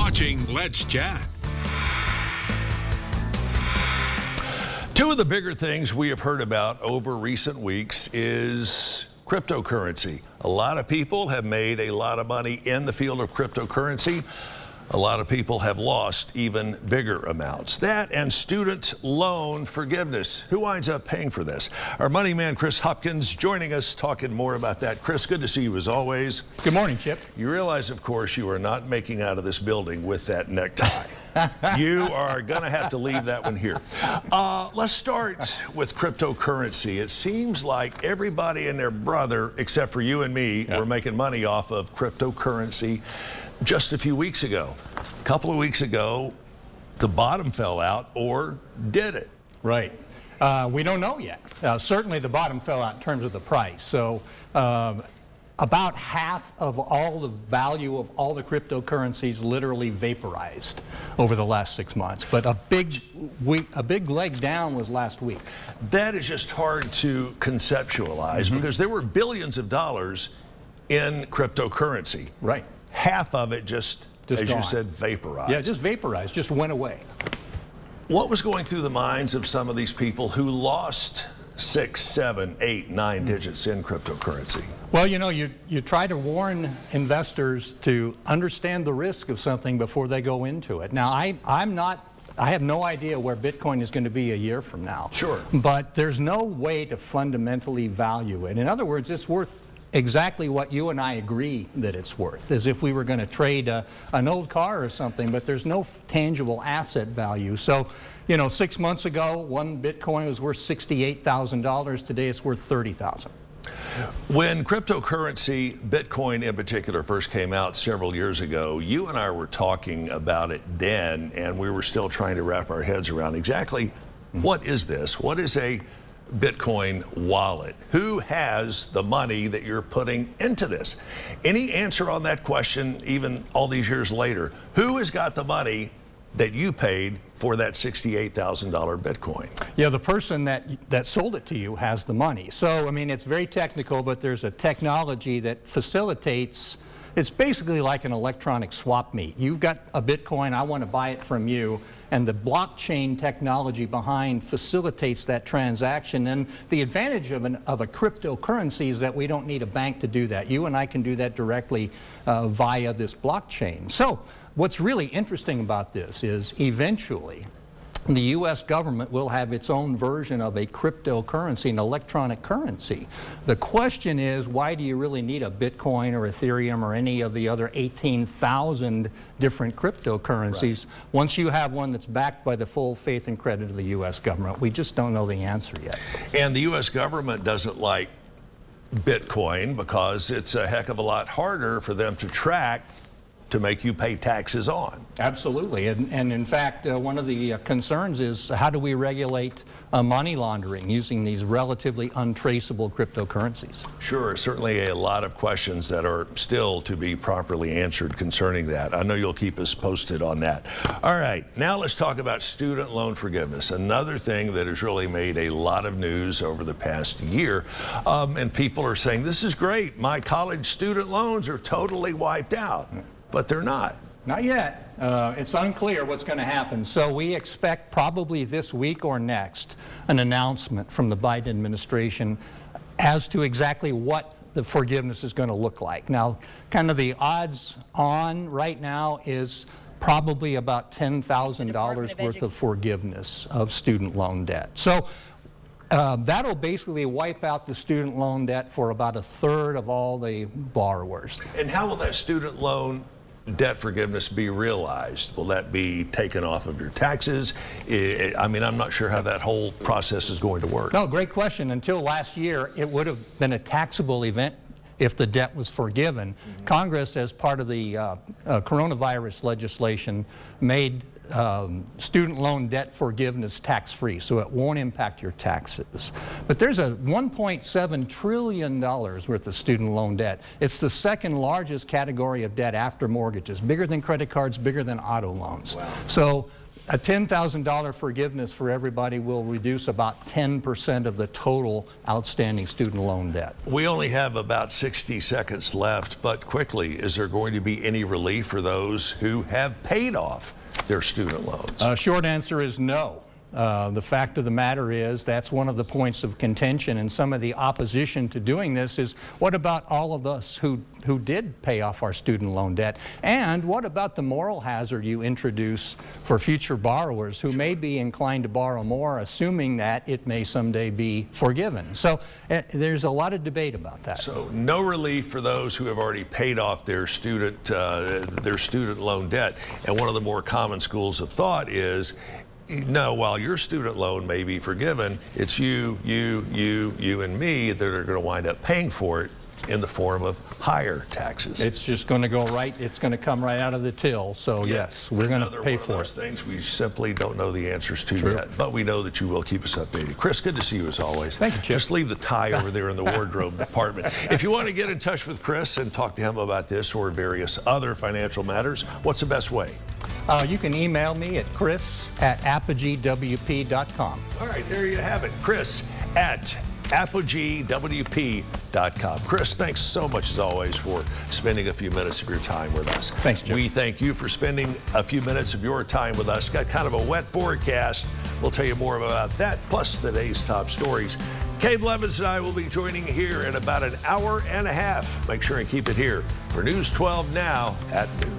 watching Let's Chat. Two of the bigger things we have heard about over recent weeks is cryptocurrency. A lot of people have made a lot of money in the field of cryptocurrency. A lot of people have lost even bigger amounts. That and student loan forgiveness. Who winds up paying for this? Our money man, Chris Hopkins, joining us, talking more about that. Chris, good to see you as always. Good morning, Chip. You realize, of course, you are not making out of this building with that necktie. You are going to have to leave that one here. Let's start with cryptocurrency. It seems like everybody and their brother, except for you and me, were making money off of cryptocurrency just a few weeks ago. A couple of weeks ago, the bottom fell out, or did it? Right. We don't know yet. Certainly the bottom fell out in terms of the price. So about half of all the value of all the cryptocurrencies literally vaporized over the last 6 months. But a big leg down was last week. That is just hard to conceptualize because there were billions of dollars in cryptocurrency. Right. Half of it just as gone. You said, vaporized. Yeah, just vaporized, just went away. What was going through the minds of some of these people who lost 6, 7, 8, 9 digits in cryptocurrency? Well, you know, you try to warn investors to understand the risk of something before they go into it. Now, I have no idea where Bitcoin is going to be a year from now. Sure. But there's no way to fundamentally value it. In other words, it's worth exactly what you and I agree that it's worth, as if we were going to trade an old car or something, but there's no tangible asset value. So, you know, 6 months ago, one Bitcoin was worth $68,000. Today it's worth $30,000. When cryptocurrency, Bitcoin in particular, first came out several years ago, you and I were talking about it then, and we were still trying to wrap our heads around exactly what is this? What is a Bitcoin wallet? Who has the money that you're putting into this? Any answer on that question, even all these years later? Who has got the money that you paid for that $68,000 Bitcoin? Yeah, the person that sold it to you has the money. So, I mean, it's very technical, but there's a technology that facilitates. It's basically like an electronic swap meet. You've got a Bitcoin, I want to buy it from you, and the blockchain technology behind facilitates that transaction. And the advantage of a cryptocurrency is that we don't need a bank to do that. You and I can do that directly via this blockchain. So what's really interesting about this is eventually the U.S. government will have its own version of a cryptocurrency, an electronic currency. The question is, why do you really need a Bitcoin or Ethereum or any of the other 18,000 different cryptocurrencies once you have one that's backed by the full faith and credit of the U.S. government? We just don't know the answer yet. And the U.S. government doesn't like Bitcoin because it's a heck of a lot harder for them to track, to make you pay taxes on. Absolutely, and in fact, one of the concerns is how do we regulate money laundering using these relatively untraceable cryptocurrencies? Sure, certainly a lot of questions that are still to be properly answered concerning that. I know you'll keep us posted on that. All right, now let's talk about student loan forgiveness, another thing that has really made a lot of news over the past year. And people are saying, this is great, my college student loans are totally wiped out. But they're not. Not yet. It's unclear what's going to happen. So we expect probably this week or next an announcement from the Biden administration as to exactly what the forgiveness is going to look like. Now, kind of the odds on right now is probably about $10,000 worth of forgiveness of student loan debt. So that'll basically wipe out the student loan debt for about a third of all the borrowers. And how will that student loan debt forgiveness be realized? Will that be taken off of your taxes? I mean, I'm not sure how that whole process is going to work. No, great question. Until last year, it would have been a taxable event if the debt was forgiven. Congress, as part of the coronavirus legislation, made student loan debt forgiveness tax-free, so it won't impact your taxes. But there's a $1.7 trillion worth of student loan debt. It's the second largest category of debt after mortgages, bigger than credit cards, bigger than auto loans. Wow. So A $10,000 forgiveness for everybody will reduce about 10% of the total outstanding student loan debt. We only have about 60 seconds left, but quickly, is there going to be any relief for those who have paid off their student loans? Short answer is no. The fact of the matter is that's one of the points of contention, and some of the opposition to doing this is, what about all of us who did pay off our student loan debt? And what about the moral hazard you introduce for future borrowers who may be inclined to borrow more, assuming that it may someday be forgiven? So there's a lot of debate about that. So no relief for those who have already paid off their student loan debt. And one of the more common schools of thought is, no, while your student loan may be forgiven, it's you, and me that are going to wind up paying for it in the form of higher taxes. It's just going to go right, it's going to come right out of the till. So yes, we're going to pay for it. Those things we simply don't know the answers to yet, but we know that you will keep us updated. Chris, good to see you as always. Thank you, Chip. Just leave the tie over there in the wardrobe department. If you want to get in touch with Chris and talk to him about this or various other financial matters, what's the best way? You can email me at chris@apogeewp.com. All right, there you have it. Chris at apogeewp.com. Chris, thanks so much as always for spending a few minutes of your time with us. Thanks, Jim. We thank you for spending a few minutes of your time with us. Got kind of a wet forecast. We'll tell you more about that, plus the day's top stories. Cade Levins and I will be joining you here in about an hour and a half. Make sure and keep it here for News 12 Now at noon.